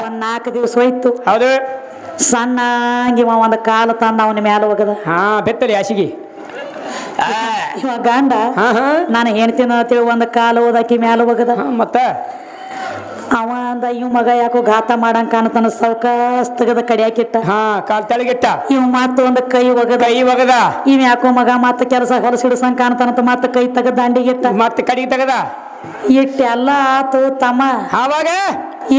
ಒಂದ್ 4 ದಿವಸ ಹೋಯ್ತು. ಹೌದು. ಸಣ್ಣ ಇವ ಒಂದ್ ಕಾಲ ತಂದ ಅವನ ಮ್ಯಾಲ ಹೋಗದ. ಬೆತ್ತಲಿ ಹಾಸಿಗೆ. ಇವ ಗಂಡ ನಾನು ಹೆಣ್ತಿನ ಅಂತೇಳಿ ಒಂದ್ ಕಾಲ ಹೋದಾಕಿ ಮ್ಯಾಲ ಹೋಗದ. ಮತ್ತ ಅವ ಅಂದ ಇವ್ ಮಗ ಯಾಕೋ ಘಾತ ಮಾಡಂಗ ಕಾಣತಾನ, ಸೌಕಾಸ್ ತೆಗದ ಕಡಿಯಾಕಿಟ್ಟ. ಕಾಲ್ ತೆಳಗಿಟ್ಟ. ಇವ್ ಮತ್ತ ಒಂದ್ ಕೈ ಒಗದ. ಇವ್ ಯಾಕೋ ಮಗ ಮತ್ತ ಕೆಲಸ ಹೊಲಸಿಡ್ಸಂಗ ಕಾಣ್ತಾನಂತ ಮತ್ತ ಕೈ ತೆಗದ ದಂಡಿಗಿಟ್ಟ. ಮತ್ತೆ ಕಡಿಗೆ ತೆಗದ ಇಟ್ಟೆಲ್ಲ ಆತು ತಮ್ಮ. ಅವಾಗ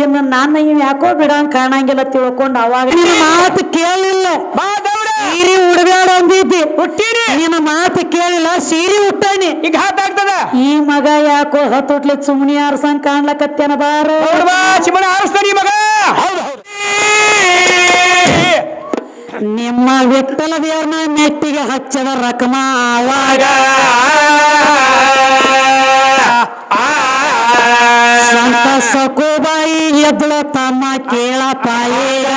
ಇನ್ನು ನನ್ನ ಇವ್ ಯಾಕೋ ಬಿಡಂಗ್ ಕಾಣಂಗಿಲ್ಲ ತಿಳ್ಕೊಂಡು ಅವಾಗ ಮಾತು ಕೇಳಲಿಲ್ಲ. ಸೀರೆ ಉಡಬೇಡ ಅಂದಿದ್ದಿ, ನಿನ್ನ ಮಾತು ಕೇಳಿಲ್ಲ, ಸೀರೆ ಉಟ್ಟಾನಿ. ಈಗ ಘಾತ ಆಗ್ತದ. ಈ ಮಗ ಯಾಕೋ ಹತ್ತೊಟ್ಲಿ ಸುಮ್ನಿ ಆರ್ಸಂಗ್ ಕಾಣ್ಲಕತ್ತೇನ ಬಾರ ಆರಿಸ್ತಾನೆ ಮಗ. ನಿಮ್ಮ ವಿಠಲ ದೇವ್ರನ್ನ ನೆಟ್ಟಿಗೆ ಹಚ್ಚದ ರಕಮ ಆವಾಗ ಸಂತ ಸಕೋಬಾಯಿ ಎದ್ದಳ ತಮ್ಮ ಕೇಳಪಾಯೇಗ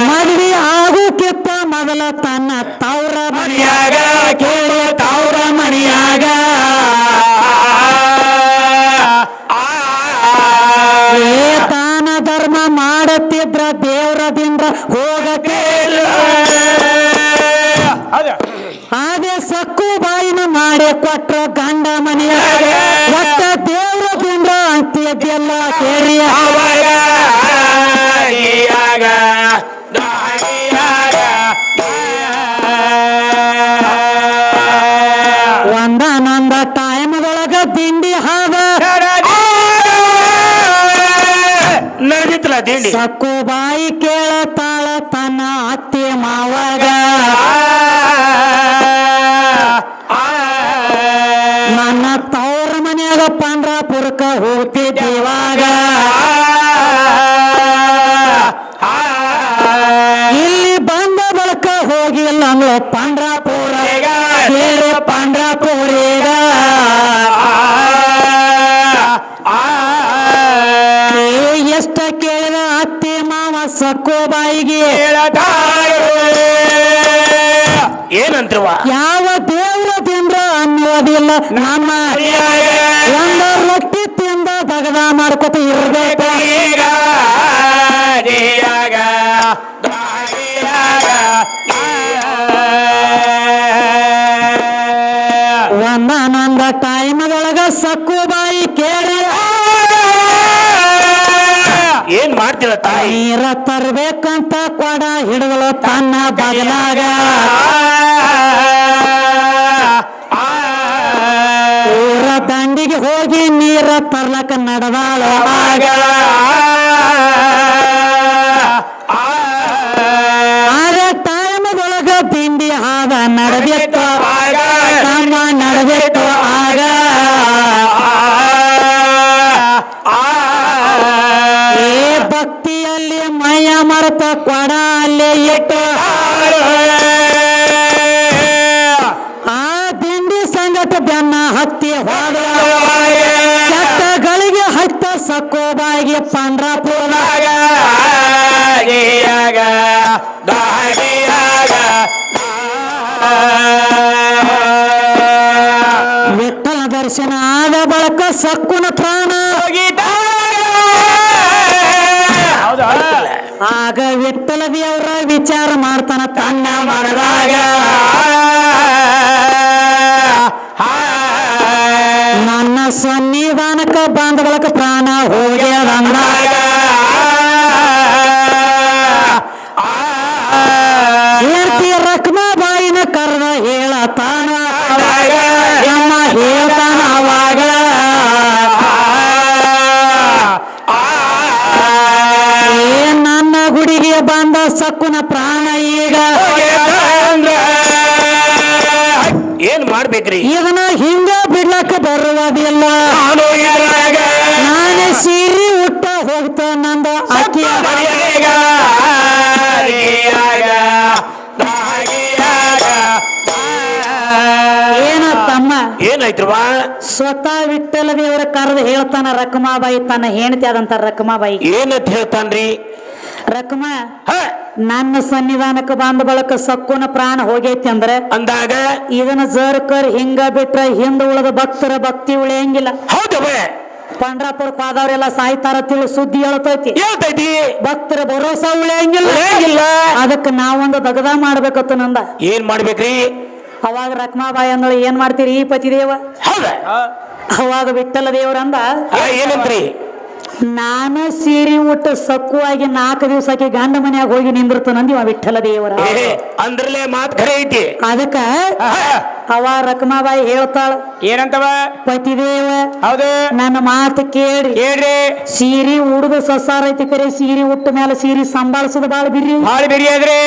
ಮದ್ವಿ ಆಗೋಕ್ಕಿಂತ ಮೊದಲ ತನ್ನ ತವ್ರ ಮನೆಯಾಗ ಕೇಳಿ ತವ್ರ ಮನೆಯಾಗ ತಾನ ಧರ್ಮ ಮಾಡತ್ತಿದ್ರ ದೇವ್ರದಿಂದ ಹೋಗಕ್ಕೆ ಅದೇ ಸಕ್ಕು ಬಾಯಿನ ಮಾಡಿ ಕೊಟ್ರ ಗಂಡ ಮನೆಯಾಗ ಒಟ್ಟ ದೇವ್ರದಿಂದ ಅಂತ್ಯದೆಲ್ಲ ಕೇಳಿ ಒಂದಾನೊಂದ ಟೈಮ್ದೊಳಗ ತಿಂಡಿ ಹಾದ ಸಕ್ಕು ಬಾಯಿ ಕೇಳತಾಳ ತನ್ನ ಅತ್ತೆ ಮಾವಾಗ ನನ್ನ ತವ್ರ ಮನ್ಯಾಗ ಪಂಡ್ರಾಪುರಕ್ಕ ಹೋಗ್ತಿದ್ದೀವಾಗ ಇಲ್ಲಿ ಬಂದ ಬಳಕ ಹೋಗಿಲ್ಲ ಪಂಡ್ರಾಪುರ ಕೇಳಿ ಪಂಡ್ರಾಪುರೀಗ ಎಷ್ಟ ಕೇಳಿದ ಅತ್ತೆ ಮಾವ ಸಕ್ಕು ಬಾಯಿಗೆ ಏನಂತ್ರವ ಯಾವ ದೇವ್ರದಿಂದ ಅನ್ನೋದಿಲ್ಲ, ನಮ್ಮ ಒಂದ ರೊಟ್ಟಿ ತಿಂದ ದಗದ ಮಾಡ್ಕೊತ ಇರ್ಬೇಕು. ಒಂದಾನೊಂದ ಟೈಮ್ದೊಳಗ ಸಕ್ಕು ಬಾಯಿ ಕೇಳಿ ಏನ್ ಮಾಡ್ತಿಲ್ಲ ತಾಯಿ, ನೀರ ತರ್ಬೇಕಂತ ಕೊಡ ಹಿಡಿದಳು ತನ್ನ ಬಗಲಾಗ. ಊರ ದಂಡಿಗೆ ಹೋಗಿ ನೀರ ತರ್ಲಕ ನಡೆದಾಳು ಆಗ. ಆಗ ಟೈಮ್ದೊಳಗ ತಿಂಡಿ ಹಾದ ನಡೆದಿತ್ತು ತಮ್ಮ ನಡೆದಿತ್ತು ಆಗ. ಭಕ್ತಿಯಲ್ಲಿ ಮಯ ಮರೆತ ಕೊಡ ಅಲ್ಲೇ ಇಟ್ಟು ಆ ತಿಂಡಿ ಸಂಗಟ ಬೆನ್ನ ಹತ್ತಿ ಹೋದ. ಕೆಟ್ಟಗಳಿಗೆ ಹತ್ತ ಸಕ್ಕೋಬಾಯಿಗೆ ಪಂಡ್ರಾಪುರದಾಗ ವಿಠಲ ದರ್ಶನ ಆದ ಬಳಕ ಸಕ್ಕುನ ಪ್ರಾಣ ಆಗ ವಿಠಲ ದೇವ್ರ ವಿಚಾರ ಮಾಡ್ತಾನ ತನ್ನ ಮನದಾಗ. ನನ್ನ ಸನ್ನಿಧಾನಕ್ಕ ಬಂದ ಬಳಕ ಪ್ರಾಣ ಹೋಗ್ಯದಂದಾಗ ಹೇಳ್ತಿ ರಕ್ಮ ಬಾಯಿನ ಕರೆದ ಹೇಳತಾನ ನಮ್ಮ ಹೇಳ್ತಾನ ಅವಾಗ. ನನ್ನ ಗುಡಿಗೆ ಬಂದ ಸಕ್ಕುನ ಪ್ರಾಣ ಈಗ ಏನ್ ಮಾಡ್ಬೇಕ್ರಿ, ಇದನ್ನ ಹಿಂಗ ಬಿಡ್ಲಕ್ಕ ಬರುವುದಿಲ್ಲ. ನಾನೇ ಸೀರೆ ಉಟ್ಟ ಹೋಗ್ತಾ ನಂದ ಅಕ್ಕಿ ಏನ ತಮ್ಮ ಏನಾಯ್ತವಾ? ಸ್ವತಃ ವಿಠಲ ದೇವರ ಕರೆದು ಹೇಳ್ತಾನ ರಕಮಾಬಾಯಿ ತನ್ನ ಹೆಂಡತಿ ಆದಂತ ರಕಮಾಬಾಯಿ. ಏನಂತ ಹೇಳ್ತಾನ್ರಿ? ರಕಮ ನನ್ನ ಸನ್ನಿಧಾನಕ್ಕೆ ಬಂದ ಬಳಕ ಸಕ್ಕುನ ಪ್ರಾಣ ಹೋಗೈತಿ ಅಂದ್ರೆ ಅಂದಾಗ ಇದನ್ನ ಜರ್ಕರ್ ಹಿಂಗ ಬಿಟ್ರ ಹಿಂದ ಉಳದ ಭಕ್ತರ ಭಕ್ತಿ ಉಳಿಯಂಗಿಲ್ಲ. ಹೌದವ. ಪಂಡ್ರಾಪುರಕ್ಕೆ ಹೋದವ್ರೆಲ್ಲ ಸಾಯ್ತಾರ ತಿಳಿ ಸುದ್ದಿ ಹೇಳ್ತೈತಿ ಹೇಳ್ತೈತಿ ಭಕ್ತರ ಭರೋಸಾ ಉಳಿಯಂಗಿಲ್ಲ ಉಳಿಯಂಗಿಲ್ಲ. ಅದಕ್ಕೆ ನಾವೊಂದು ದಗದ ಮಾಡ್ಬೇಕತ್ತು ನಂದ. ಏನ್ ಮಾಡ್ಬೇಕ್ರಿ? ಅವಾಗ ರಕ್ಮಾಬಾಯಿ ಅಂದಳು ಏನ್ ಮಾಡ್ತೀರಿ ಈ ಪತಿದೇವ? ಹೌದ? ಅವಾಗ ವಿಠ್ಠಲ ದೇವರಂದ ಏನಂತ್ರಿ? ನಾನು ಸೀರೆ ಉಟ್ಟು ಸಕ್ಕುವಾಗಿ 4 ದಿವಸಕ್ಕೆ ಗಂಡ ಮನ್ಯಾಗ ಹೋಗಿ ನಿಂದಿರ್ತನಂದಿ ವಿಠ್ಠಲ ದೇವರ. ಅಂದ್ರಲೇ ಮಾತ್ ಖರೆ ಐತಿ. ಅದಕ್ಕ ಅವ ರಕ್ಮಾಬಾಯಿ ಹೇಳ್ತಾಳ ಏನಂತವ? ಪತಿದೇವ ಹೌದು, ನನ್ನ ಮಾತು ಕೇಳ್ರಿ. ಹೇಳ್ರಿ. ಸೀರೆ ಉಡುದು ಸಸಾರ ಐತಿ ಕರೆ ಸೀರೆ ಉಟ್ಟ ಮೇಲೆ ಸೀರೆ ಸಂಭಾಳಿಸೋದು ಬಾಳ ಬಿರ್ರಿ. ಭಾಳ ಬಿರಿ ಆದ್ರಿ.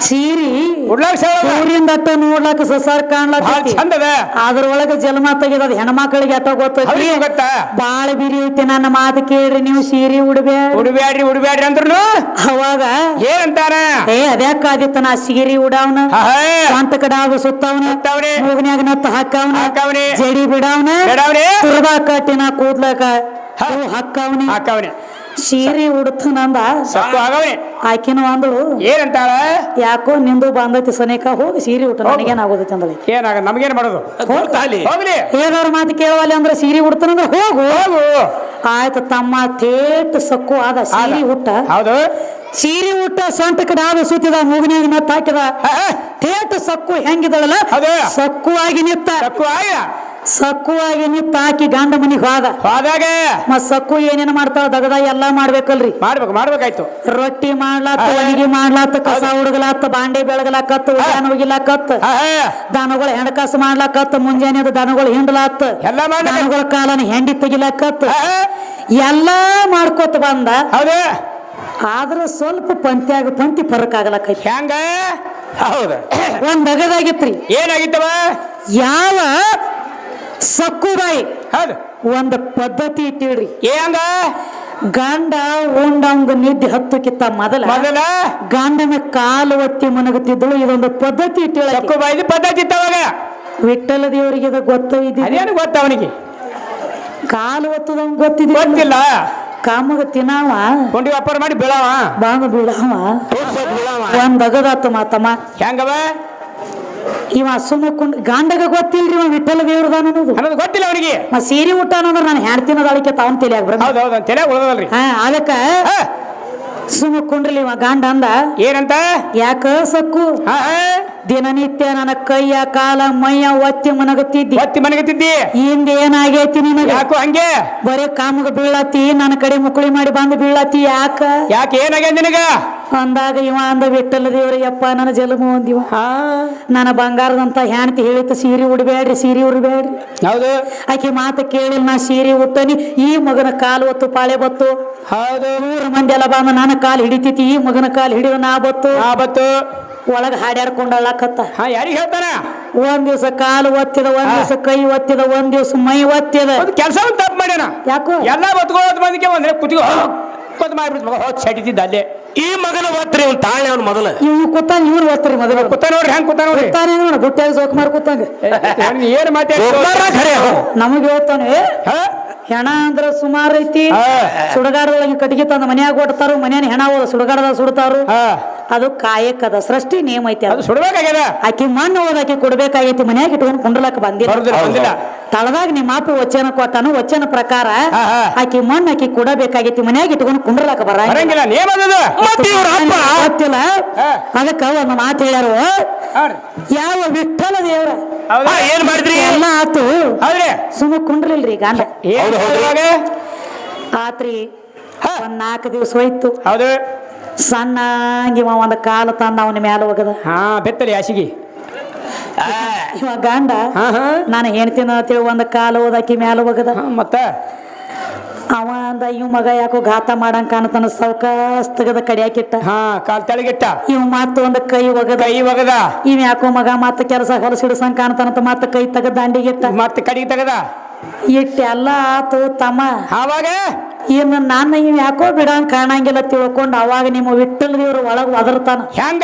ಸೀರಿ ಉಡ್ಲಾಕ ಸೂರ್ಯನ ಅಟ್ಟ ನೋಡ್ಲಾಕ ಸಸಾರ ಕಾಣ್ಲಾಕೈತಿ. ಚಂದದ. ಅದ್ರೊಳಗ ಜನ್ಮ ತೆಗೆದ ಹೆಣ್ಮಕ್ಳಿಗೆ ಅಟ್ಟ ಗೊತ್ತೈತಿ. ಗೊತ್ತಾ? ಬಾಳ ಬಿರಿ ಐತಿ. ನನ್ನ ಮಾತು ಕೇಳ್ರಿ, ನೀವು ಸೀರೆ ಉಡ್ಬ್ಯಾಡ್ರಿ ಉಡ್ಬ್ಯಾಡ್ರಿ ಅಂದ್ರು ಅವಾಗ ಏನಂತಾನ? ಅದ್ಯಾಕಾದಿತ್ತ ನಾ ಸೀರೆ ಉಡಾವನ ಸ್ವಂತ ಕಡಾವ ಸುತ್ತವನ ಮೂಗನ್ಯಾಗ ನತ್ತ ಹಾಕವನ ಜಡಿ ಬಿಡಾವನ ತುರ್ಬಾ ಕಟ್ಟಿನ ಕೂದ್ಲಕ ಹಾಕವನಿ ಸೀರೆ ಉಡ್ತನಂದ ಆಕಿನ ಅಂದಳು ಏನಂತಾಳ? ಯಾಕೋ ನಿಂದು ಬಂದೈತಿ ಸನೇಕ ಹೋಗಿ ಸೀರೆ ಉಟ್ಟ ನನಗೇನಾಗೋದೈತಿ ಅಂದಳಿ. ಏನಾಗ ನಮಗೇನ್ ಮಾಡೋದು? ಹೋಗ್ಲಿ. ಹೇಳೋರ ಮಾತು ಕೇಳವಲ್ಲಿ ಅಂದ್ರೆ ಸೀರೆ ಉಡ್ತಾನಂದ್ರ ಹೋಗು. ಆಯ್ತು ತಮ್ಮ ಥೇಟ್ ಸಕ್ಕು ಆದ ಸೀರೆ ಉಟ್ಟ. ಹೌದು, ಸೀರೆ ಉಟ್ಟ ಸೊಂಟ ಕಡೆ ಆದ ಸುತ್ತಿದ ಮೂಗನ್ಯಾಗ ನತ್ತ ಹಾಕಿದ. ಥೇಟ್ ಸಕ್ಕು ಹೆಂಗಿದಳಲ್ಲ ಸಕ್ಕುವಾಗಿ ನಿತ್ತ. ಸಕ್ಕುವಾಗಿ ನಿತ್ತ ಹಾಕಿ ಗಂಡ ಮನಿಗೆ ಹೋದಾಗ ಮತ್ ಸಕ್ಕು ಏನೇನ್ ಮಾಡ್ತಾಳ ದಗದ ಎಲ್ಲಾ ಮಾಡ್ಬೇಕಲ್ರಿ. ಮಾಡ್ಬೇಕಾಯ್ತು. ರೊಟ್ಟಿ ಮಾಡ್ಲಾತ, ಅಡಿಗೆ ಮಾಡ್ಲಾತ, ಕಸ ಹುಡುಗಲಾತ, ಬಾಂಡೆ ಬೆಳಗಲಾಕತ್ತ, ಉದ್ಯಾನ ಹೋಗಿಲಾಕತ್ತ, ದನಗಳು ಹೆಣಕಾಸು ಮಾಡ್ಲಾಕತ್ತ, ಮುಂಜಾನೆ ದನಗಳು ಹಿಂಡ್ಲಾತ, ದನಗಳ ಕಾಲನ ಹೆಂಡಿ ತೆಗಿಲಾಕತ್ತ, ಎಲ್ಲಾ ಮಾಡ್ಕೊತ ಬಂದ. ಆದ್ರ ಸ್ವಲ್ಪ ಪಂತಿ ಫರಕ್ ಆಗ್ಲಕೈತಿ. ಹೆಂಗ? ಹೌದ, ಒಂದ್ ದಗದಾಗಿತ್ರಿ. ಏನಾಗಿತ್ತವ? ಯಾವ ಸಕ್ಕುಬಾಯಿ ಹೌದು ಒಂದ್ ಪದ್ಧತಿ ಇಟ್ಟಿಡ್ರಿ. ಹೆಂಗ? ಗಂಡ ಉಂಡಂಗ ನಿದ್ದೆ ಹತ್ತಕ್ಕಿತ್ತ ಮೊದಲ ಗಂಡನ ಕಾಲು ಒತ್ತಿ ಮನಗುತ್ತಿದ್ದಳು. ಇದೊಂದು ಪದ್ಧತಿ ಇಟ್ಟಿಳ. ಸಕ್ಕುಬಾಯಿ ಪದ್ಧತಿ ಇತ್ತವಾಗ. ವಿಠ್ಠಲ ದೇವರಿಗೆ ಇದು ಅದೇನು ಗೊತ್ತ ಅವನಿಗೆ? ಕಾಲು ಒತ್ತದಂಗ ಗೊತ್ತಿಲ್ಲ. ಕಾಮಗ ತಿನ್ನಾವ ಕೊಂಡಿ ವ್ಯಾಪಾರ ಮಾಡಿ ಬೀಳಾವ ಬಾಂಗ ಬೀಳಾವ. ಒಂದ್ ಅಗದಾತ ಮಾತಮ್ಮ. ಹೆಂಗವ? ಇವ ಸುಮ್ಮಕೊಂಡ್ ಗಂಡಗ ಗೊತ್ತಿಲ್ರಿ ಇವ ವಿಠ್ಠಲ ದೇವ್ರದಾನ ಅನ್ನೋದು ಗೊತ್ತಿಲ್ಲ ಅವನಿಗೆ. ಸೀರೆ ಉಟ್ಟ ಅನ್ನೋದ್ರ ನಾನು ಹೆಣ್ತಿನ ದಾಳಿಕೆ ತಾವನ್ ತಲೆಯಾಗ ಉಳಿದಲ್ರಿ. ಅದಕ್ಕ ಸುಮ್ಮಕೊಂಡ್ರಿ ಇವ ಗಂಡ ಅಂದ ಏನಂತ? ಯಾಕ ಸಕ್ಕು ದಿನನಿತ್ಯ ನನ್ನ ಕೈಯ ಕಾಲ ಮೈಯ ಒತ್ತಿ ಮನಗತ್ತಿದ್ದಿ ಹಿಂದ ಏನಾಗೈತಿ ನಿನಗೆ? ಯಾಕೋ ಹಂಗೆ ಬರೀ ಕಾಮಗ ಬೀಳತಿ, ನನ್ನ ಕಡೆ ಮುಕುಳಿ ಮಾಡಿ ಬಂದು ಬೀಳತಿ. ಯಾಕೆ ಏನಾಗ್ಯ ನಿನಗ ಅಂದಾಗ ಇವ ಅಂದ ವಿಠ್ಠಲ ದೇವ್ರಯ್ಯಪ್ಪ ನನ್ನ ಜಲಮ ಒಂದಿವ ನನ್ನ ಬಂಗಾರದಂತ ಹೆಣ್ತಿ ಹೇಳಿತ ಸೀರೆ ಉಡ್ಬೇಡ್ರಿ. ಹೌದು, ಆಕೆ ಮಾತು ಕೇಳಿಲ್ಲ. ನಾ ಸೀರೆ ಉಟ್ಟನಿ. ಈ ಮಗನ ಕಾಲು ಒತ್ತು ಪಾಳೆ ಬತ್ತು. ಹೌದು, 100 ಮಂದಿ ಎಲ್ಲ ಬಂದ ನನ್ನ ಕಾಲು ಹಿಡಿತೈತಿ. ಈ ಮಗನ ಕಾಲು ಹಿಡಿದ ನಾ ಬತ್ತು ಒಳಗ ಹಾಡ್ಯಾಡ್ಕೊಂಡಳ್ಳಕತ್ತ. ಯಾರಿಗೆ ಹೇಳ್ತಾನ? ಒಂದ್ ದಿವ್ಸ ಕಾಲು ಒತ್ತಿದ, ಒಂದ್ ದಿವ್ಸ ಕೈ ಒತ್ತಿದ, ಒಂದ್ ದಿವ್ಸ ಮೈ ಒತ್ತಿದ. ಕೆಲಸ ತಪ್ಪು ಮಾಡ್ಯಾನ. ಯಾಕೋ ಎಲ್ಲ ಒತ್ಕೊಳ್ಳೋದ್ ಮಂದಿಗೆ ಒಂದ್ರೆ ಕುತ್ತಿಗೆ ಅಲ್ಲೇ ಈ ಮಗನ ಒತ್ತರಿ ಅವ್ನು ತಾಳೆ ಅವ್ನು ಮೊದಲು ಇವ್ ಕೂತಾನ, ಇವ್ರು ಒತ್ತರಿ ಮೊದಲು ಕೂತ ನೋಡ್ರಿ. ಹೆಂಗ್ ಕೂತ ನೋಡ್ರಿ? ನೋಡ ಬುಟ್ಟ್ಯಾಗ ಸೋಕ್ ಮಾರ್ ಕೂತಂಗ ಏನ್ ಮಾತಾಡ ನಮಗ್ ಹೇಳ್ತಾನೆ. ಹೆಣ ಅಂದ್ರ ಸುಮಾರು ಐತಿ. ಸುಡಗಾಡದೊಳಗೆ ಕಟ್ಟಿಗೆ ತಂದ ಮನ್ಯಾಗ ಕೊಡ್ತಾರು. ಮನ್ಯಾನ ಹೆಣ ಹೋದ ಸುಡಗಾಡದಾಗ ಸುಡ್ತಾರು. ಅದು ಕಾಯಕದ ಸೃಷ್ಟಿ ನೇಮ ಐತಿ. ಅದು ಸುಡ್ಬೇಕಾಗ್ಯದ. ಆಕಿ ಮಣ್ಣು ಹೋದಾಕಿ ಕೊಡ್ಬೇಕಾಗೈತಿ. ಮನ್ಯಾಗ ಇಟ್ಕೊಂಡು ಕುಂಡ್ರಲಕ್ಕ ಬಂದಿಲ್ಲ. ತಳದಾಗ ನಿಮ್ಮ ಮಾಪು ವಚನ ಕೊಟ್ಟಾನು. ವಚನ ಪ್ರಕಾರ ಆಕಿ ಮಣ್ಣು ಆಕಿ ಕೊಡಬೇಕಾಗೈತಿ. ಮನ್ಯಾಗ ಇಟ್ಕೊಂಡು ಕುಂಡ್ರಲಕ್ಕ ಬರಂಗಿಲ್ಲ. ಗೊತ್ತಿಲ್ಲ. ಅದಕ್ಕ ಒಂದು ಮಾತು ಹೇಳ್ಯಾರು. ಯಾವ ವಿಠ್ಠಲ ದೇವ್ರ ಏನ್ ಮಾಡಿದ್ರಿ? ಎಲ್ಲ ಆತು. ಸುಮ್ಮ ಕುಂಡ್ರಿಲ್ರಿ ಗಂಡ ಆತ್ರಿ. ಒಂದ್ 4 ದಿವಸ ಹೋಯ್ತು. ಸಣ್ಣಂಗಿವ ಒಂದ್ ಕಾಲ ತಂದ ಅವನ ಮ್ಯಾಲ ಹೋಗದ. ಬೆತ್ತಲಿ ಹಾಸಿಗೆ ಇವ ಗಂಡ ನಾನು ಹೇಳ್ತೀನಿ ಅಂತೇಳಿ ಒಂದ್ ಕಾಲ ಹೋದಾಕಿ ಮ್ಯಾಲ ಹೋಗದ. ಮತ್ತ ಅವ ಅಂದ ಇವ್ ಮಗ ಯಾಕೋ ಘಾತ ಮಾಡಂಗ್ ಕಾಣತಾನ. ಸೌಕಾಸ್ ತೆಗದ ಕಡಿಯಾಕಿಟ್ಟ. ಕಾಲ್ ತೆಳಗಿಟ್ಟ. ಇವ್ ಮತ್ತ ಒಂದ್ ಕೈ ಒಗದ. ಇವ್ ಯಾಕೋ ಮಗ ಮತ್ತ ಕೆಲಸ ಹೊಲಸಿಡ್ಸಂಗ್ ಕಾಣ್ತಾನಂತ ಮತ್ತ ಕೈ ತೆಗದ ದಂಡಿಗಿಟ್ಟ. ಮತ್ತೆ ಕಡಿಗೆ ತೆಗದ ಇಟ್ಟೆಲ್ಲ ಆತು ತಮ್ಮ. ಅವಾಗ ಇನ್ನು ನನ್ನ ಇವ್ ಯಾಕೋ ಬಿಡಂಗ್ ಕಾಣಂಗಿಲ್ಲ ತಿಳ್ಕೊಂಡ್ ಅವಾಗ ನಿಮ್ಮ ವಿಠ್ಠಲ ದೇವ್ರ ಒಳಗ್ ಒದರ್ತಾನ. ಹೆಂಗ?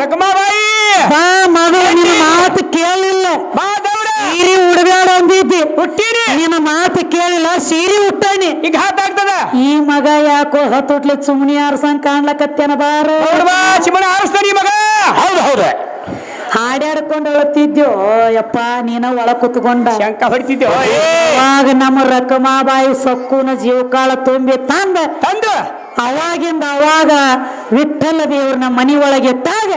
ರಕಮಾಬಾಯಿ ಬಾ ಮಗ, ನಿನ್ನ ಮಾತು ಕೇಳಿಲ್ಲ. ಸೀರೆ ಉಡಬೇಡ ಅಂದಿದ್ದಿ, ನಿನ್ನ ಮಾತು ಕೇಳಿಲ್ಲ. ಸೀರೆ ಉಟ್ಟಾನಿ. ಈಗ ಹಾತಾಗ್ತದ. ಈ ಮಗ ಯಾಕೋ ಹತ್ತೊಟ್ಲೆ ಸುಮ್ನಿ ಆರ್ಸಂಗ್ ಕಾಣ್ಲಕತ್ತೇನ ಬಾರ ನೋಡ್ಬಾ ಚಿಮ್ಮನ ಆರಿಸ್ತಾನ ಈ ಮಗ. ಹೌದು ಹೌದು ಹಾಡ್ಯಾಡ್ಕೊಂಡು ಅಳತಿದ್ಯೋ ಯಪ್ಪ ನೀನ ಒಳ ಕುತ್ಕೊಂಡ ಶಂಕ ಹೊಡಿತಿದ್ದೆವು ಅವಾಗ ನಮ್ಮ ರಕಮಾಬಾಯಿ ಸಕ್ಕುನ ಜೀವಕಾಳ ತುಂಬಿ ತಂದ ತಂದು ಅವಾಗಿಂದ ಅವಾಗ ವಿಠ್ಠಲ ದೇವ್ರ ನಮ್ಮ ಮನಿ ಒಳಗೆ ಇಟ್ಟಾಗ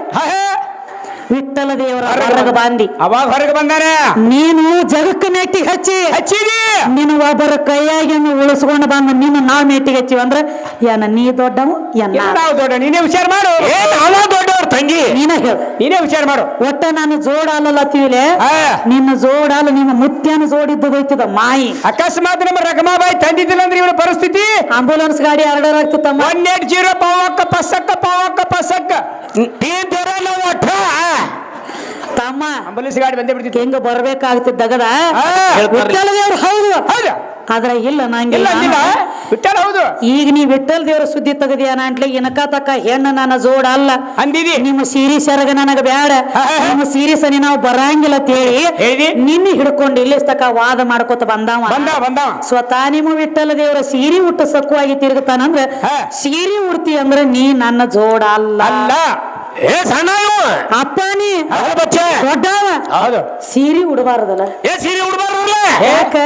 ವಿಠ್ಠಲ ದೇವರ ಹೊರಗೆ ಬಂದಿ ಅವಾಗ ಹೊರಗೆ ಬಂದಾರ ನೀನು ಜಗಕ್ಕೆ ಮೆಟ್ಟಿಗೆ ಹಚ್ಚಿದಿ ನಿನ್ನ ಒಬ್ಬರ ಕೈಯಾಗಿನ್ನು ಉಳಿಸ್ಕೊಂಡು ಬಂದ ನಿನ್ನ ನಾವ್ ಮೆಟ್ಟಿಗೆ ಹಚ್ಚಿವ ಅಂದ್ರೆ ಏನ ನೀ ದೊಡ್ಡವು ನಾವು ದೊಡ್ಡ ನೀನೇ ವಿಚಾರ ಮಾಡು ನಾವ ದೊಡ್ಡವ್ರ ತಂಗಿ ನೀನ ಹೇಳ ನೀನೇ ವಿಚಾರ ಮಾಡು ಒಟ್ಟ ನಾನು ಜೋಡ ಅಲ್ಲತ್ತಿವಿಲೆ ನಿನ್ನ ಜೋಡ ಅಲ್ಲ ನಿಮ್ಮ ಮುತ್ಯನ ಜೋಡಿದ್ದದೈತದ ಮಾಯಿ ಅಕಸ್ಮಾತ್ ನಮ್ಮ ರಕಮಾಬಾಯಿ ತಂದಿದ್ದಿಲ್ಲ ಅಂದ್ರೆ ಇವಳ ಪರಿಸ್ಥಿತಿ ಆಂಬುಲೆನ್ಸ್ ಗಾಡಿ ಆರ್ಡರ್ ಆಗ್ತಮ್ಮ 180 ಪವಕ್ಕ ಒಟ್ಟ ತಮ್ಮ ಆಂಬುಲೆನ್ಸ್ ಗಾಡಿ ಬಂದೇ ಬಿಡ್ತಿತ್ತು ಹೆಂಗ ಬರ್ಬೇಕಾಗ್ತಿದ್ದಗದ ಹೇಳ್ತಾರ್ರಿ. ವಿಠ್ಠಲ ದೇವ್ರು ಹೌದು ಹೌದು ಆದ್ರ ಇಲ್ಲ ಇಲ್ಲ ನಂಗಿಲ್ಲ ವಿಠ್ಠಲ ಹೌದು ಈಗ ನೀ ವಿಠ್ಠಲ ದೇವರ ಸುದ್ದಿ ತೆಗದಿಯಾನ ಅಂಟ್ಲಿ ಇನಕ ತಕ್ಕ ಹೆಣ್ಣು ನನ್ನ ಜೋಡ ಅಲ್ಲ ಅಂದಿದಿ ನಿಮ್ಮ ಸೀರಿ ಸೆರಗ ನನಗ ಬ್ಯಾಡ ನಿಮ್ಮ ಸೀರಿ ಸನಿ ನಾವು ಬರಂಗಿಲ್ಲ ತೇಳಿ ಹೇಳಿದಿ ನಿನ್ನ ಹಿಡ್ಕೊಂಡು ಇಲ್ಲಿ ತಕ ವಾದ ಮಾಡ್ಕೊತ ಬಂದಾವ ಸ್ವತಃ ನಿಮ್ಮ ವಿಠ್ಠಲ ದೇವರ ಸೀರಿ ಉಟ್ಟು ಸಕ್ಕುವಾಗಿ ತಿರುಗುತ್ತಾನಂದ್ರ ಸೀರಿ ಉಡ್ತಿ ಅಂದ್ರ ನೀ ನನ್ನ ಜೋಡ ಅಲ್ಲ ಅಲ್ಲ ಏ ಸಣ್ಣ ಇವ ಅಪ್ಪ ನೀ ಬಚ್ಚೆ ದೊಡ್ಡವ ಹೌದು ಸೀರಿ ಉಡಬಾರದಲ್ಲ ಏ ಸೀರೆ ಉಡ್ಬಾರ್ದಲ್ಲ ಯಾಕ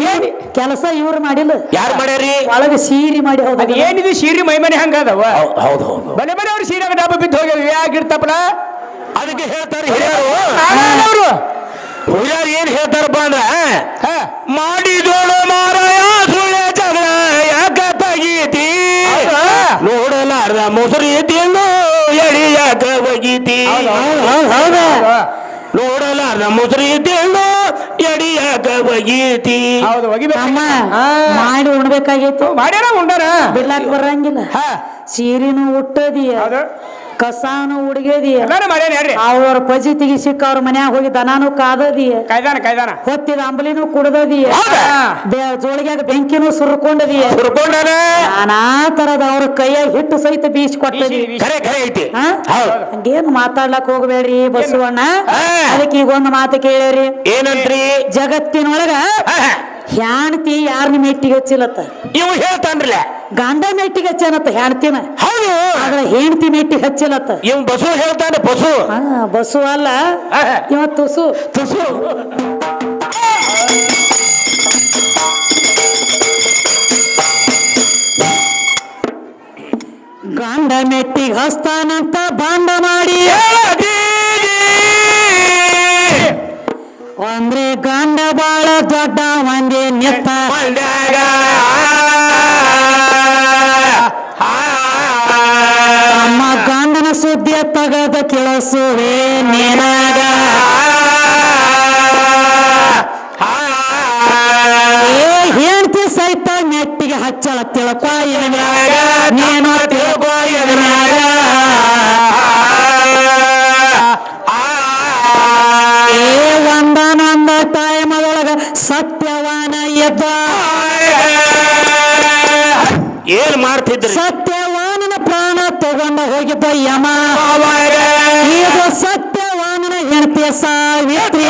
ಏನ್ ಕೆಲಸ ಇವ್ರು ಮಾಡಿಲ್ಲ ಯಾರು ಮಾಡ್ಯಾರಿ ಒಳಗೆ ಸೀರಿ ಮಾಡಿ ಹೌದ ಅದ್ ಏನಿದೆ ಸೀರೆ ಮೈಮನೆ ಹಂಗ ಅದಾವ ಹೌದು ಹೌದು ಬಲೆ ಬಲೆ ಅವ್ರು ಸೀರೆಗೆ ಡಬ್ಬ ಬಿದ್ದು ಹೋಗ್ಯಾವ ಯಾಕಿರ್ತಪ್ಪಲ ಅದಕ್ಕೆ ಹೇಳ್ತಾರೆ ಹಿರಿಯರು ಹಿರಿಯರು ಏನ್ ಹೇಳ್ತಾರಪ್ಪ ಅಂದ್ರ ಮಾಡಿದೋಳು ಮಾರಾಯ ಸುಳ್ಳೆ ಜಗಳ ಯಾಕ ತಗೀತಿ ನೋಡಲಾರ್ದ ಮೊಸರಿ ತಿನ್ನು ಎಡಿ ಯಾಕ ಒಗೀತಿ ನೋಡಲಾರ್ದ ಮೊಸರಿ ತಿನ್ನು ಎಡಿ ಯಾಕ ಒಗೀತಿ ಹೌದು ಅಮ್ಮ ಮಾಡಿ ಉಣ್ಬೇಕಾಗಿತ್ತು ಮಾಡ್ಯಾರ ಉಂಡಾರ ಬಿಡ್ಲಾಕ್ ಬರಂಗಿಲ್ಲ ಸೀರಿನೂ ಉಟ್ಟದಿಯ ಹೌದು ಕಸಾನು ಉಡ್ಗದಿಯ ಎಲ್ಲಾರು ಮಾಡ್ಯಾರ ಹೇಳ್ರಿ ಅವ್ರ ಪಜಿ ತೆಗಿಸಿಕ್ಕ ಅವ್ರ ಮನ್ಯಾಗ ಹೋಗಿ ದನಾನು ಕಾದದಿಯ ಕಾಯ್ದಾನ ಹೊತ್ತಿದ ಅಂಬಲಿನೂ ಕುಡ್ದದಿಯ ಜೋಳಿಗ್ಯಾಗ ಬೆಂಕಿನೂ ಸುರ್ಕೊಂಡದಿಯ ನಾನಾ ತರದ ಅವ್ರ ಕೈಯಾಗ ಹಿಟ್ಟು ಸಹಿತ ಬೀಸಿ ಕೊಟ್ಟದಿ ಖರೆ ಖರೆ ಐತಿ ಹಂಗೇನು ಮಾತಾಡ್ಲಕ್ ಹೋಗ್ಬೇಡ್ರಿ ಬಸವಣ್ಣ ಅದಕ್ಕೆ ಈಗ ಒಂದು ಮಾತು ಕೇಳ್ರಿ ಏನಂತ್ರಿ ಜಗತ್ತಿನೊಳಗ ಹ್ಯಾಣ್ತಿ ಯಾರನ್ನ ಮೆಟ್ಟಿಗೆ ಹಚ್ಚಿಲತ್ತ ಇವ್ ಹೇಳ್ತಾನ್ರಲ್ಲ ಗಂಡ ಮೆಟ್ಟಿಗೆ ಹಚ್ಚನತ್ತ ಹ್ಯಾಣ್ತಿನ ಹೌದು ಆದ್ರೆ ಹೆಂಡತಿ ಮೆಟ್ಟಿಗೆ ಹಚ್ಚಿಲತ್ತ ಇವ್ ಬಸು ಹೇಳ್ತಾನೆ ಬಸು ಬಸ್ಸು ಅಲ್ಲ ಇವ ತುಸು ತುಸು ಗಂಡ ಮೆಟ್ಟಿಗೆ ಹಸ್ತಾನಂತ ಬಾಂಡ ಮಾಡಿ ಅಂದ್ರೆ ಗಂಡ ಬಾಳ ದೊಡ್ಡ ಮಂದಿ ನಿತ್ತ ನಮ್ಮ ಗಂಡನ ಸುದ್ದಿಯ ತಗದ ಕೇಳಿಸುವೆ ನೀನಾಗ ಹೇಳ್ತಿ ಸಹಿತ ಮೆಟ್ಟಿಗೆ ಹಚ್ಚಳ ತಿಳ್ಕೊ ಮ್ಯಾಗ ನೀನು ತಿಳ್ಕೊ ಮ್ಯಾಗ ಒಂದನೊಂದ ಟೈಮದೊಳಗ ಸತ್ಯವಾನ ಎದ್ದ ಏನ್ ಮಾಡ್ತಿದ್ರಿ ಸತ್ಯವಾನನ ಪ್ರಾಣ ತಗೊಂಡ ಹೋಗಿದ್ದ ಯಮ ಇದು ಸತ್ಯವಾನನ ಹೆಂಡತಿ ಸಾವಿತ್ರಿ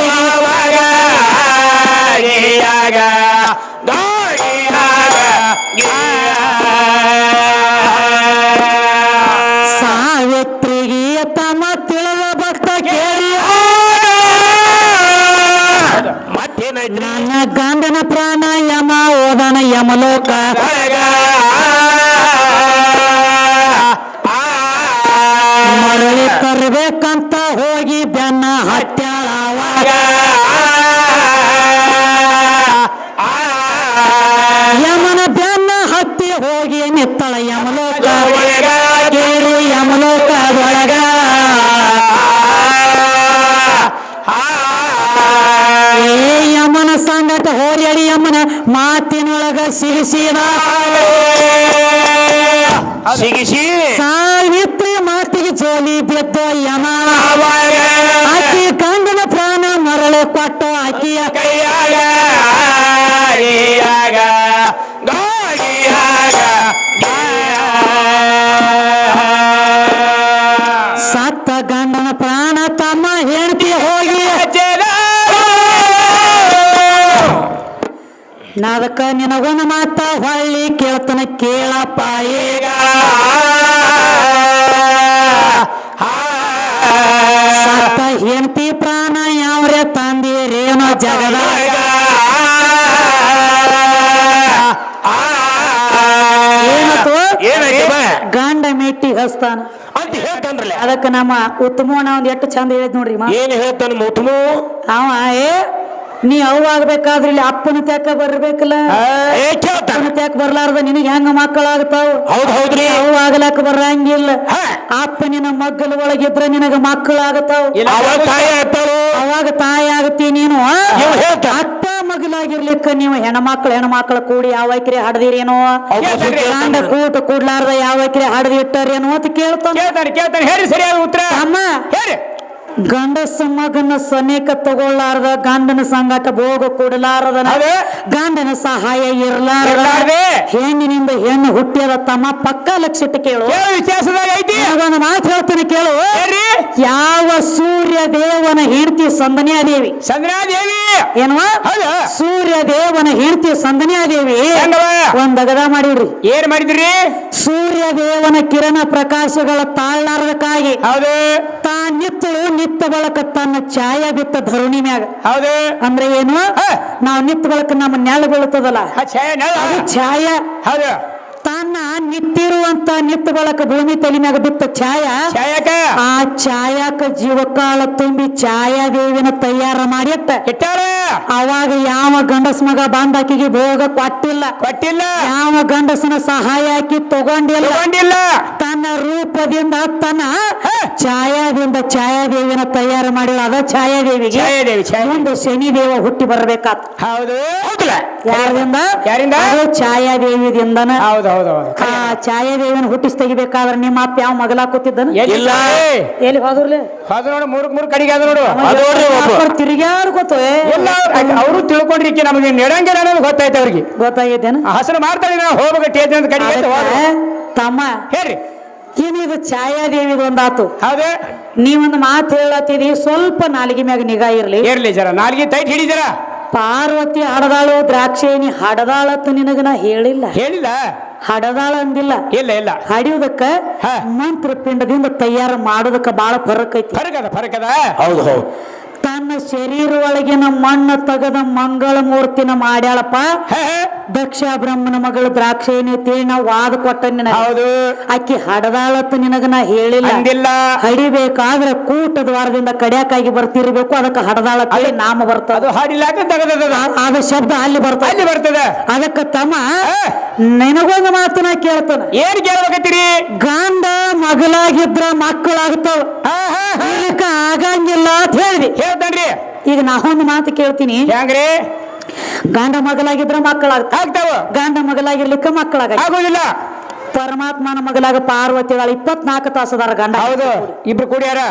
ಸಾವಿತ್ರಿಗೆ ತಮ್ಮ ತಿಳಿದ ಭಕ್ತ ಕೇಳಿ ಮತ್ತೇನಾಯ್ತು ನನ್ನ ಗಂಡನ ಪ್ರಾಣ ಯಮ ಓದನ ಯಮಲೋಕ ಮರಳಿ ತರ್ಬೇಕಂತ ಹೋಗಿ ಬೆನ್ನ ಹತ್ಯಾಳವಾಗ ಯಮನ ಬೆನ್ನ ಹತ್ತಿ ಹೋಗಿ ನಿತ್ತಳ ಯಮಲೋಕ ಕೇಳಿ ಯಮಲೋಕದೊಳಗ ಯಮನ ಸಂಗಟ ಹೋರಿ ಯಮನ ಮಾತಿನೊಳಗ ಸಿಗಿಸಿದ ಸಿಗಿಸಿ ಸಾವಿತ್ರಿ ಮಾತಿಗೆ ಜೋಲಿ ಬಿದ್ದ ಯಮ ಆಕಿ ಗಂಡನ ಪ್ರಾಣ ಮರಳು ಕೊಟ್ಟು ಆಕಿಯ ಕೈಯಾಗ ಸತ್ತ ಗಂಡನ ಪ್ರಾಣ ತಮ್ಮ ಹೆಂಡತಿ ಹೋಗಿ ಅದಕ್ಕ ನಿನಗೊಂದು ಮಾತ ಹೊಳ್ಳಿ ಕೇಳ್ತಾನ ಕೇಳಪ್ಪ ಈಗ ಸತ್ತ ಹೆಂಡತಿ ಪ್ರಾಣ ಯಾವ್ರೆ ತಂದಿರೇನೋ ಜಗದಾಗ ಏನತ್ತು ಗಂಡ ಮೆಟ್ಟಿ ಹಸ್ತಾನ ಅಂತ ಹೇಳ್ತಾನ್ರಲ್ಲ. ಅದಕ್ಕ ನಮ್ಮ ಉತ್ತಮ ಒಂದ್ ಎಷ್ಟು ಚಂದ ಹೇಳಿದ್ ನೋಡ್ರಿ ಏನ್ ಹೇಳ್ತಾನ ಮುತ್ತಮು ಅವ ನೀ ಅವ್ ಆಗ್ಬೇಕಾದ್ರೆ ಇಲ್ಲಿ ಅಪ್ಪನ ತ್ಯಾಕ ಬರ್ಬೇಕಲ್ಲ ಅಪ್ಪನ ತ್ಯಾಕ ಬರ್ಲಾರ್ದ ನಿನಗೆ ಹೆಂಗ ಮಕ್ಕಳಾಗ್ತಾವ ಹೌದ್ ಹೌದ್ರಿ ಅವ್ ಆಗ್ಲಾಕ ಬರಂಗಿಲ್ಲ ಅಪ್ಪ ನಿನ್ನ ಮಗ್ಗಲ ಒಳಗಿದ್ರ ನಿನಗ ಮಕ್ಕಳಾಗತಾವ ಅವಾಗ ತಾಯಿ ಆಗತಿ ನೀನು ಅಪ್ಪ ಮಗಲಾಗಿರ್ಲಿಕ್ಕ ನೀವು ಹೆಣ್ಮಕ್ಳ ಕೂಡಿ ಯಾವಕ್ರಿ ಹಡ್ದಿರೇನೋ ಗಂಡ ಕೂಟ ಕೂಡ್ಲಾರ್ದ ಯಾವಕ್ರಿ ಹಡ್ದಿ ಇಟ್ಟಾರೇನೋ ಅಂತ ಕೇಳ್ತಾನೆ ಹೇಳಿ ಸರಿಯಾದ ಉತ್ತರ ಅಮ್ಮ ಹೇಳಿ. ಗಂಡಸ ಮಗನ ಸನೇಕ ತಗೊಳ್ಳಾರ್ದ ಗಂಡನ ಸಂಗಾಟ ಭೋಗ ಕೊಡಲಾರದನ ಗಂಡನ ಸಹಾಯ ಇರ್ಲಾರ್ದ ಹೆಣ್ಣಿನಿಂದ ಹೆಣ್ಣು ಹುಟ್ಟಿಯದ ತಮ್ಮ ಪಕ್ಕ ಲಕ್ಷಿಟ್ಟು ಕೇಳು ಒಂದು ಮಾತು ಹೇಳ್ತೀನಿ ಕೇಳು ಯಾವ ಸೂರ್ಯ ದೇವನ ಹೆಂಡತಿ ಸಂದನ್ಯಾದೇವಿ ಏನ್ವಾ ಸೂರ್ಯ ದೇವನ ಹೆಂಡತಿ ಸಂದನ್ಯಾದೇವಿ ಒಂದ್ ಅಗದ ಮಾಡಿಡ್ರಿ ಏನ್ ಮಾಡಿದ್ರಿ ಸೂರ್ಯ ದೇವನ ಕಿರಣ ಪ್ರಕಾಶಗಳ ತಾಳ್ಲಾರ್ದಕ್ಕಾಗಿ ತಾ ನಿತ್ತಳು ನಿತ್ತ ಬಳಕ ತನ್ನ ಛಾಯ ಬಿತ್ತ ಧರುಣಿ ಮ್ಯಾಗ ಹೌದು ಅಂದ್ರೆ ಏನು ನಾವ್ ನಿತ್ತ ಬಳಕ ನಮ್ಮ ನೆಲ ಬೀಳ್ತದಲ್ಲ ಛಾಯ ಹೌದು ತನ್ನ ನಿತ್ತಿರುವಂತ ನಿತ್ತ ಬಳಕ ಭೂಮಿ ತಲೆ ಮ್ಯಾಗ ಬಿತ್ತ ಛಾಯ ಆ ಛಾಯಾಕ ಜೀವಕಾಳ ತುಂಬಿ ಛಾಯಾದೇವಿನ ತಯಾರ ಮಾಡಿ ಇಟ್ಟಾರ ಅವಾಗ ಯಾವ ಗಂಡಸ ಮಗ ಬಾಂಧಾಕಿಗೆ ಭೋಗ ಕೊಟ್ಟಿಲ್ಲ ಯಾವ ಗಂಡಸನ ಸಹಾಯ ಹಾಕಿ ತಗೊಂಡಿಲ್ಲ ತನ್ನ ರೂಪದಿಂದ ತನ್ನ ಛಾಯಾದೇವಿನ ತಯಾರ ಮಾಡಿಲ್ಲ ಅದ ಛಾಯಾದೇವಿಗೆ ಒಂದು ಶನಿದೇವ ಹುಟ್ಟಿ ಬರ್ಬೇಕಾತ್ ಹೌದು ಯಾರಿಂದ ಛಾಯಾದೇವಿದಿಂದನ ಹೌದು ಆ ಛಾಯಾದೇವಿನ ಹುಟ್ಟಿಸ್ ತೆಗಿಬೇಕಾದ್ರೆ ನಿಮ್ಮ ಅಪ್ಪ ಯಾವ ಮಗಲ ಕೂತಿದ್ದನ ಎಲ್ಲಿ ಹೋದ್ರಲೆ ನೋಡು ಮೂರು ಕಡೆಗೆ ಅದ ನೋಡು ತಿರುಗಾಡ್ಕೋತ ಅವರು ತಿಳ್ಕೊಂಡ್ರಿ ನಮಗೆ ನೆಡಂಗಿಲ್ಲ ಅನ್ನೋದು ಗೊತ್ತಾಯ್ತು ಅವ್ರಿಗೆ ಗೊತ್ತಾಗೈತೇನ ಹಸರು ಮಾಡ್ತಾರೆ ನಾವು ಹೋಗ್ಬೇಕು ಅಂತ ಕಡೆಗೆ ತಮ್ಮ ಹೇಳ್ರಿ ಇದು ಛಾಯಾದೇವಿದ ಒಂದಾತು ಹೌದೇ ನೀವೊಂದು ಮಾತು ಹೇಳತ್ತಿದಿ ಸ್ವಲ್ಪ ನಾಲಿಗೆ ಮ್ಯಾಗ ನಿಗಾ ಇರ್ಲಿ ಜರ ನಾಲ್ಗೆ ಟೈಟ್ ಹಿಡಿದರ ಪಾರ್ವತಿ ಹಡದಾಳು ದ್ರಾಕ್ಷೇಣಿ ಹಡದಾಳತ್ತು ನಿನಗ ನಾ ಹೇಳಿಲ್ಲ ಹಡದಾಳ ಅಂದಿಲ್ಲ ಇಲ್ಲ ಹಡಿಯುದಕ್ಕ ಮಂತ್ರ ಪಿಂಡದಿಂದ ತಯಾರು ಮಾಡೋದಕ್ಕ ಬಾಳ ಫರಕ್ ಐತಿ ಫರಕದ ಹೌದು ತನ್ನ ಶರೀರ ಒಳಗಿನ ಮಣ್ಣು ತೆಗೆದ ಮಂಗಳ ಮೂರ್ತಿನ ಮಾಡ್ಯಾಳಪ್ಪ ದಕ್ಷ ಬ್ರಹ್ಮನ ಮಗಳು ದ್ರಾಕ್ಷೇಣಿ ಅಂತೇಳಿ ನಾವು ವಾದ ಕೊಟ್ಟ ಹೌದು ಆಕಿ ಹಡದಾಳತ್ತು ನಿನಗ ನಾ ಹೇಳಿಲ್ಲ ಹಡಿಬೇಕಾದ್ರೆ ಕೂಟ ದ್ವಾರದಿಂದ ಕಡ್ಯಾಕಾಗಿ ಬರ್ತಿರ್ಬೇಕು ಅದಕ್ಕೆ ಹಡದಾಳ ನಾಮ ಬರ್ತದ ಅದ ಶಬ್ದ ಅಲ್ಲಿ ಬರ್ತದೆ ಅದಕ್ಕ ತಮ್ಮ ನಿನಗೊಂದು ಮಾತನ್ನ ಕೇಳ್ತಾನ ಏನ್ ಕೇಳ್ಬೇಕತ್ತೀರಿ ಗಂಡ ಮಗಳಾಗಿದ್ರ ಮಕ್ಕಳಾಗ್ತಾವ ಆಗಂಗಿಲ್ಲ ಅಂತ ಹೇಳಿದಿ ಹೇಳ್ತಾನ್ರಿ ಈಗ ನಾವೊಂದು ಮಾತು ಕೇಳ್ತೀನಿ ಹೆಂಗ್ರಿ ಗಂಡ ಮಗಳಾಗಿದ್ರ ಮಕ್ಕಳಾಗ್ತಾವ ಗಂಡ ಮಗಳಾಗಿರ್ಲಿಕ್ಕ ಆಗೋದಿಲ್ಲ ಪರಮಾತ್ಮನ ಮಗಳಾಗ ಪಾರ್ವತಿ 24 ತಾಸದಾರ ಗಂಡ ಹೌದು ಇಬ್ರು ಕೂಡ್ಯಾರ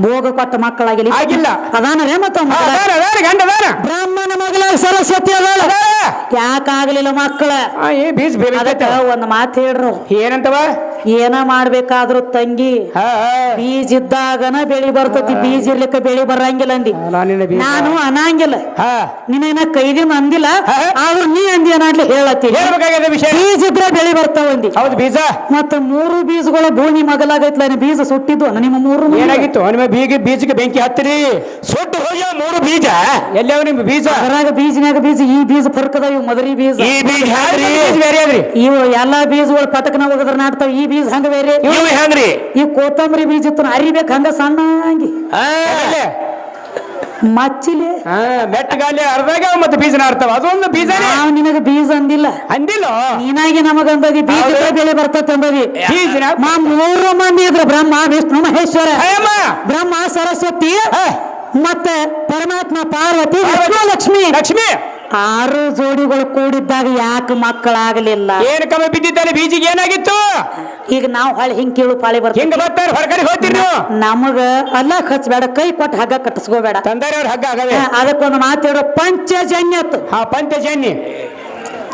ಭೋಗ ಕೊಟ್ಟ ಮಕ್ಕಳಾಗಿಲ್ಲ ಆಗಿಲ್ಲ ಅದಾನ ಮತ್ತ ಬ್ರಾಹ್ಮಣ ಮಗಳಾಗ ಸರಸ್ವತಿ ಅದಾಳ ಯಾಕಾಗ್ಲಿಲ್ಲ ಮಕ್ಕಳ ಒಂದ್ ಮಾತು ಹೇಳ್ರು ಏನಂತವ ಏನ ಮಾಡ್ಬೇಕಾದ್ರು ತಂಗಿ ಬೀಜ ಇದ್ದಾಗನ ಬೆಳಿ ಬರ್ತತಿ ಬೀಜ ಇರ್ಲಿಕ್ಕ ಬೆಳಿ ಬರಂಗಿಲ್ಲ ಅಂದಿ ನಾನು ಅನ್ನಂಗಿಲ್ಲ ನಿನ್ನ ಕೈದಿಂದ ಅಂದಿಲ್ಲ ಆದ್ರೂ ನೀ ಅಂದಿ ಅನ್ನಾಡ್ಲಿ ಹೇಳತ್ತಿ ಬೀಜ ಇದ್ರ ಬೆಳಿ ಬರ್ತಾವಂದಿ ಹೌದು ಬೀಜ ಮತ್ತ 3 ಬೀಜಗಳ ಭೂಮಿ ಮಗಲಾಗೈತ್ಲ ಬೀಜ ಸುಟ್ಟಿದ್ದು ನಿಮ್ಮ 3 ಏನಾಗಿತ್ತು ಬೀಜಕ್ಕೆ ಬೆಂಕಿ ಹತ್ತಿರಿ ಸುಟ್ಟು ಹೋಗಿ 3 ಬೀಜ ಎಲ್ಲವ ನಿಮ್ ಬೀಜ ಅದ್ರಾಗ ಬೀಜನಾಗ ಬೀಜ ಈ ಬೀಜ ಫರ್ಕದ ಇವು ಮದರಿ ಬೀಜ ಈ ಬೀಜ ಬೇರೆ ಅದ್ರಿ ಇವು ಎಲ್ಲಾ ಬೀಜಗಳು ಪಟಕನ ಹೋಗದ್ರ ನಾಡ್ತಾವ ಈ ಬೀಜ ಹಂಗ ಬೇರೆ ಹೆಂಗ್ರಿ ಈ ಕೊತ್ತಂಬರಿ ಬೀಜ ಇತ್ತು ಅರಿಬೇಕು ಹಂಗ ಸಣ್ಣ ಹಂಗಿ ಮಚ್ಚಿಲೆ ಮೆಟ್ಟಗಾಲಿ ಅರ್ಧಾಗ ಮತ್ತೆ ಬೀಜ ನಾಡ್ತಾವ ಅದೊಂದು ಬೀಜ ನಾವು ನಿನಗ ಬೀಜ ಅಂದಿಲ್ಲ ನೀನಾಗಿ ನಮಗಂದದಿ ಬೀಜ ಬೆಳೆ ಬರ್ತೈತೆ ಅಂದದಿ ಬೀಜ 3 ಮಂದಿ ಇದ್ರು ಬ್ರಹ್ಮ ವಿಷ್ಣು ಮಹೇಶ್ವರ ಬ್ರಹ್ಮ ಸರಸ್ವತಿ ಮತ್ತೆ ಪರಮಾತ್ಮ ಪಾರ್ವತಿ ಲಕ್ಷ್ಮಿ 6 ಜೋಡಿಗಳು ಕೂಡಿದ್ದಾಗ ಯಾಕೆ ಮಕ್ಕಳಾಗಲಿಲ್ಲ ಏನು ಕಮ್ಮಿ ಬಿದ್ದಿದ್ದಾನೆ ಬೀಜಿಗೆ ಏನಾಗಿತ್ತು ಈಗ ನಾವು ಹೊಳೆ ಹಿಂಗ್ ಕೇಳು ಪಾಳಿ ಹಿಂಗ ಬರ್ತಾರ ಹೊರಗಡೆ ಹೋಗ್ತೀರಿ ನೀವು ನಮಗ ಅಲ್ಲ ಖರ್ಚಬೇಡ ಕೈ ಕೊಟ್ಟು ಹಗ್ಗ ಕಟ್ಟಿಸ್ಕೋಬೇಡ ತಂದಾರ ಹಗ್ಗ ಆಗವೆ ಅದಕ್ಕೊಂದು ಮಾತು ಹೇಳೋ ಪಂಚಜನ್ಯ ಪಂಚಜನ್ಯ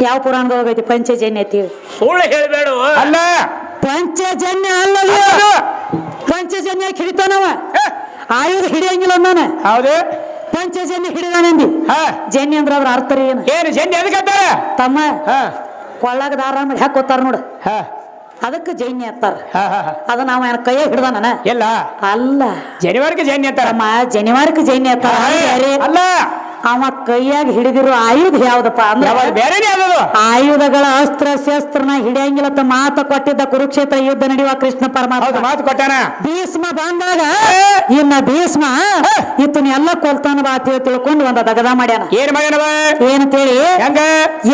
ಯಾವ ಪುರಾಣದ ಹೋಗೈತಿ ಪಂಚಜನ್ಯ ಅಂತ ಸುಳ್ಳು ಹೇಳ್ಬೇಡ ಅಲ್ಲ ಪಂಚಜನ್ಯ ಅಲ್ಲ ಪಂಚಜನ್ಯ ಹಿಡಿತಾನವ ಆಯುಧ ಹಿಡಿಯಂಗಿಲ್ಲ ನಾನು ಹೌದು ಪಂಚಜನ್ಯ ಹಿಡಿದಾನಂದಿ ಹಾ ಜನ್ಯ ಅಂದ್ರ ಅದ್ರ ಅರ್ಥ ಏನು ಏನು ಜನ್ಯ ಎದಕ್ಕೆ ಅಂತಾರ ತಮ್ಮ ಹಾ ಕೊಳ್ಳಾಗ ದಾರ ಮಾಡಿ ಹಾಕೋತಾರ ನೋಡು ಹಾ ಅದಕ್ಕೆ ಜೈನ್ಯ ಅಂತಾರ ಹಾ ಹಾ ಅದ ನಾವ್ ಏನ ಕೈಯ ಹಿಡ್ದಾನ ಎಲ್ಲ ಅಲ್ಲ ಜನಿವಾರಕ್ಕೆ ಜನ್ಯ ಅಂತಾರ ತಮ್ಮ ಜನಿವಾರಕ್ಕೆ ಜೈನ್ಯ ಅಂತಾರ ಅದು ಬ್ಯಾರೆ. ಅಲ್ಲ ಅವ ಕೈಯಾಗ ಹಿಡಿದಿರೋ ಆಯುಧ ಯಾವ್ದಪ್ಪ ಅಂದ್ರೆ ಬೇರೆನೇ ಯಾವ್ದು ಆಯುಧಗಳ ಅಸ್ತ್ರ ಶಸ್ತ್ರನ ಹಿಡಿಯಂಗಿಲ್ಲ ಮಾತ ಕೊಟ್ಟಿದ್ದ ಕುರುಕ್ಷೇತ್ರ ಯುದ್ಧ ನಡೆಯುವ ಕೃಷ್ಣ ಹೌದು ಪರಮಾತ್ಮ ಮಾತು ಕೊಟ್ಟಾನ ಭೀಷ್ಮ ಬಂದಾಗ ಇನ್ನ ಭೀಷ್ಮ ಇತ್ತನ ಎಲ್ಲ ಕೊಲ್ತಾನ ಬಾ ಅಂತ ತಿಳ್ಕೊಂಡು ಒಂದ ದಗದ ಮಾಡ್ಯಾನ ಏನ್ ಮಾಡ್ಯಾನವ ಏನಂತೇಳಿ ಹೆಂಗ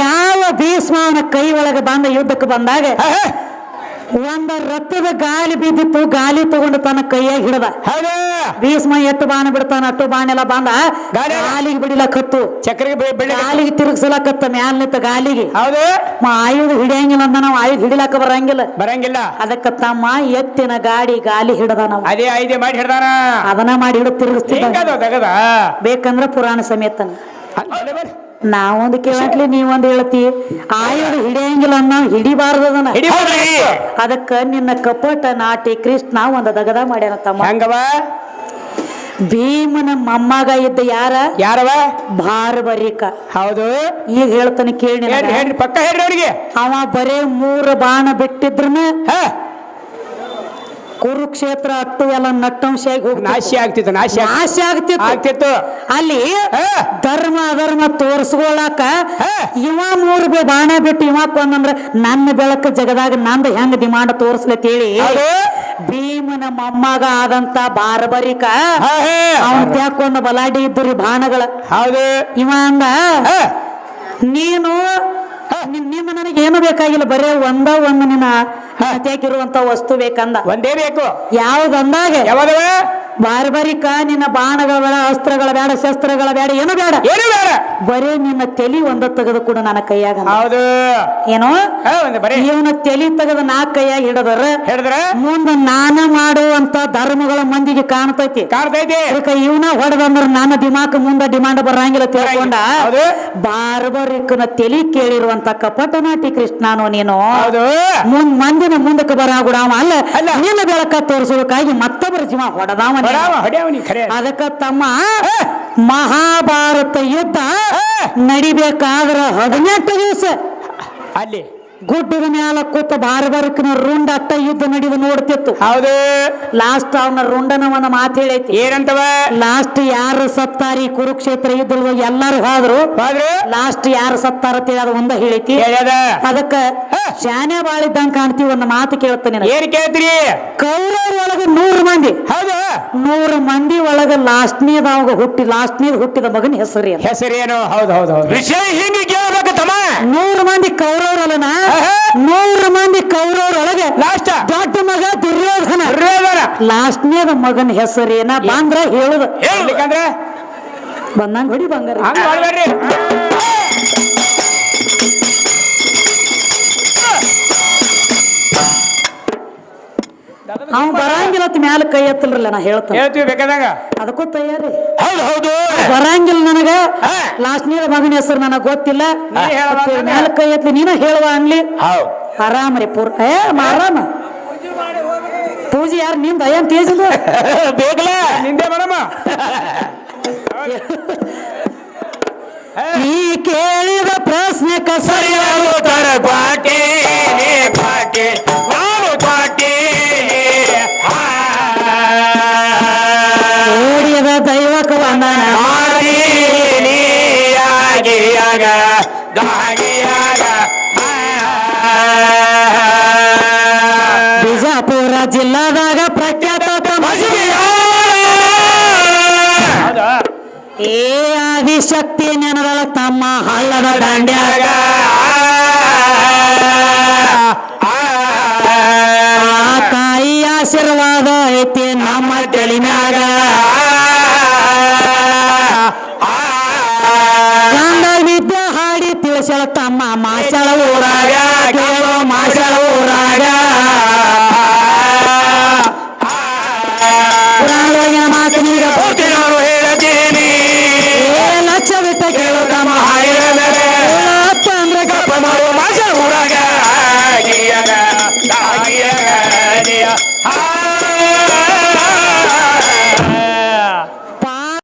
ಯಾವ ಭೀಷ್ಮ ಅವನ ಕೈ ಒಳಗೆ ಬಂದ ಯುದ್ಧಕ್ಕೆ ಬಂದಾಗ ಒಂದ ರಥದ ಗಾಲಿ ಬಿದ್ದಿತ್ತು ಗಾಲಿ ತಗೊಂಡು ತನ್ನ ಕೈಯಾಗ ಹಿಡದ ಹೌದು ಭೀಷ್ಮ ಎಷ್ಟು ಬಾಣ ಬಿಡ್ತಾನ ಅಟ್ಟು ಬಾಣ ಎಲ್ಲ ಬಂದ ಗಾಲಿಗೆ ಬಿಡಿಲಕತ್ತು ಚಕ್ರಿಗೆ ಬೆಳ್ಳಿ ಗಾಲಿಗೆ ತಿರುಗಿಸಲಕತ್ತ ಮ್ಯಾಲ್ ನಿಂತ ಗಾಲಿಗೆ ಹೌದು ಆಯುಧ ಹಿಡಿಯಂಗಿಲ್ಲ ಅಂದ ನಾವು ಆಯುಧ ಹಿಡಿಲಾಕ ಬರಂಗಿಲ್ಲ ಬರಂಗಿಲ್ಲ ಅದಕ್ಕ ತಮ್ಮ ಎತ್ತಿನ ಗಾಡಿ ಗಾಲಿ ಹಿಡದ ನಾವು ಅದೇ ಐದೇ ಮಾಡಿ ಹಿಡ್ದಾನ ಅದನ್ನ ಮಾಡಿ ಹಿಡಿದು ತಿರುಗಿಸ್ತಿದ್ದ ತಗದ ಬೇಕಂದ್ರ ಪುರಾಣ ಸಮೇತನ ನಾವೊಂದು ಕೇಳಟ್ಲಿ ನೀವೊಂದು ಹೇಳ್ತಿ ಆಯುಧ ಹಿಡಿಯಂಗಿಲ್ಲ ಅನ್ನೋ ಹಿಡಿಬಾರ್ದದನ ಅದಕ್ಕ ನಿನ್ನ ಕಪಟ ನಾಟಿ ಕೃಷ್ಣ ಒಂದ ದಗದ ಮಾಡ್ಯಾನ ತಮ್ಮ ಹೆಂಗವ ಭೀಮನ ಮೊಮ್ಮಗ ಇದ್ದ ಯಾರವ ಬಾರ್ಬರಿಕ ಹೌದು ಈಗ ಹೇಳ್ತಾನೆ ಕೇಳಿ ಹೇಳ್ರಿ ಪಕ್ಕ ಹೇಳ್ರಿ ಅವ್ರಿಗೆ ಅವ ಬರೇ 3 ಬಾಣ ಬಿಟ್ಟಿದ್ರನ ಕುರುಕ್ಷೇತ್ರ ಅಟ್ಟು ಎಲ್ಲ ನಟ್ಟಂಶಾಗಿ ಹೋಗಿ ನಾಶ ಆಗ್ತಿತ್ತು ನಾಶ ಆಗ್ತಿತ್ತು ಅಲ್ಲಿ ಧರ್ಮ ಅಧರ್ಮ ತೋರ್ಸ್ಕೊಳಕ ಇವ 3 ಬಾಣ ಬಿಟ್ಟು ಇವ ಕೊಂದಂದ್ರ ನನ್ನ ಬೆಳಕ ಜಗದಾಗ ನಂದ ಹೆಂಗ ಡಿಮಾಂಡ್ ತೋರ್ಸ್ಲತ್ತೇಳಿ ಭೀಮನ ಮೊಮ್ಮಗ ಆದಂತ ಬಾರ್ಬರಿಕ ಅವನ್ ತ್ಯಾಕೊಂಡ ಬಲಾಡಿ ಇದ್ದುರಿ ಬಾಣಗಳ ಹೌದು ಇವ ಅಂದ ನೀನು ನಿನ್ನ ನನಗೆ ಏನು ಬೇಕಾಗಿಲ್ಲ ಬರೇ ಒಂದು ನಿನ್ನ ಹತ್ಯಾಕಿರುವಂತ ವಸ್ತು ಬೇಕಂದ ಒಂದೇ ಬೇಕು ಯಾವ್ದಂದಾಗ ಯಾವ್ದವ ಬಾರ್ಬರಿಕ ನಿನ್ನ ಬಾಣಗಳ ಬೇಡ ಅಸ್ತ್ರಗಳ ಬೇಡ ಶಸ್ತ್ರಗಳ ಬೇಡ ಏನು ಬೇಡ ಬರೇ ನಿನ್ನ ತಲಿ ಒಂದ ತೆಗೆದು ಕೂಡ ನನ್ನ ಕೈಯಾಗ ಹೌದು ಏನೋ ಇವನ ತಲಿ ತೆಗೆದು ನಾ ಕೈಯಾಗ ಹಿಡಿದ್ರ ಮುಂದ ನಾನ ಮಾಡುವಂತ ಧರ್ಮಗಳ ಮಂದಿಗೆ ಕಾಣ್ತೈತಿ ಅದಕ್ಕೆ ಇವನ ಹೊಡೆದಂದ್ರ ನನ್ನ ದಿಮಾಕ್ ಮುಂದ ಡಿಮಾಂಡ್ ಬರಂಗಿಲ್ಲ ತಿಳ್ಕೊಂಡ ಬಾರ್ಬರಿಕನ ತಲಿ ಕೇಳಿರುವಂತ ಕಪಟನಾಟಿ ಕೃಷ್ಣನು ನೀನು ಮಂದಿನ ಮುಂದಕ್ಕೆ ಬರಾಗುಡ ಅಲ್ಲ ನಿನ್ನ ಬೆಳಕ ತೋರಿಸೋದಕ್ಕಾಗಿ ಮತ್ತೊಬ್ಬರ ಜೀವ ಹೊಡೆದಾವ ಅದಕ್ಕ ತಮ್ಮ ಮಹಾಭಾರತ ಯುದ್ಧ ನಡಿಬೇಕಾದ್ರ 18 ದಿವಸ ಅಲ್ಲಿ ಗುಡ್ಡದ ಮ್ಯಾಲ ಕೂತ ಬಾರ್ಬರಿಕನ ರುಂಡ ಅಟ್ಟ ಯುದ್ಧ ನಡೆದು ನೋಡ್ತಿತ್ತು ಹೌದು ಲಾಸ್ಟ್ ಅವನ ರುಂಡನ ಒಂದು ಮಾತು ಹೇಳೈತಿ ಏನಂತವ ಲಾಸ್ಟ್ ಯಾರು ಸತ್ತಾರಿ ಕುರುಕ್ಷೇತ್ರ ಯುದ್ಧದೊಳಗ ಎಲ್ಲಾರು ಹೋದ್ರು ಲಾಸ್ಟ್ ಯಾರು ಸತ್ತಾರ ಅದು ಒಂದ ಹೇಳೈತಿ ಅದಕ್ಕ ಶಾನೆ ಬಾಳಿದ್ದಂಗ ಕಾಣ್ತೀವಿ ಒಂದು ಮಾತು ಕೇಳ್ತಾನೆ ಏನ್ ಕೇಳ್ತೀರಿ ಕೌರವ್ರ ಒಳಗ 100 ಮಂದಿ ಹೌದು 100 ಮಂದಿ ಒಳಗ ಲಾಸ್ಟ್ನೇದ ಹುಟ್ಟಿದ ಮಗನ ಹೆಸರೇನು ಹೌದು ಹೌದು ಹೌದು ವಿಷಯ ಹಿಂಗೆ ಕೇಳ್ಬೇಕು ತಮ್ಮ 100 ಮಂದಿ ಕೌರವ್ರಲ್ಲನ 100 ಮಂದಿ ಕೌರವ್ರೊಳಗೆ ಲಾಸ್ಟ್ ದೊಡ್ಡ ಮಗ ದುರ್ಯೋಧನ ಲಾಸ್ಟ್ನೇದ ಮಗನ ಹೆಸರೇನ ಬಂದ್ರ ಹೇಳುದು ಹೇಳ್ಬೇಕಂದ್ರೆ ಬಂದಂಗ ಹೊಡಿ ಬಂಗಾರ ಅವ್ ಬರಂಗಿಲ್ಲ ಮ್ಯಾಲ ಕೈ ಎತ್ತಲ್ರಲ್ಲ ನಾ ಹೇಳ್ತೀವಿ ಬೇಕಾದಾಗ ಅದಕ್ಕೂ ತಯಾರಿ ಹೌದು ಬರಂಗಿಲ್ಲ ನನಗ ಲಾಸ್ಟ್ನೇದ ಮಗನ ಹೆಸರು ನನಗ ಗೊತ್ತಿಲ್ಲ ಮ್ಯಾಲ ಕೈ ಎತ್ತಲಿ ನೀನ ಹೇಳುವ ಅನ್ಲಿ ಆರಾಮ್ರಿ ಆರಾಮ ಪೂಜೆ ಯಾರು ನಿಂದ ಏನ್ ತೇಜಿದ ಬೇಕಲ್ಲ ನಿಂದೆ ಮೇಡಮ್ ನೀ ಕೇಳಿದ ಪ್ರಶ್ನೆ ಸರಿಯಾಗುತ್ತರ ಪಾಟೆ ಪಾಟೆ ನಾನು ಪಾಟೆ ಓಡಿಯದ ದೈವಕ ಬಂಧನ ಆಗಿ ಆಗ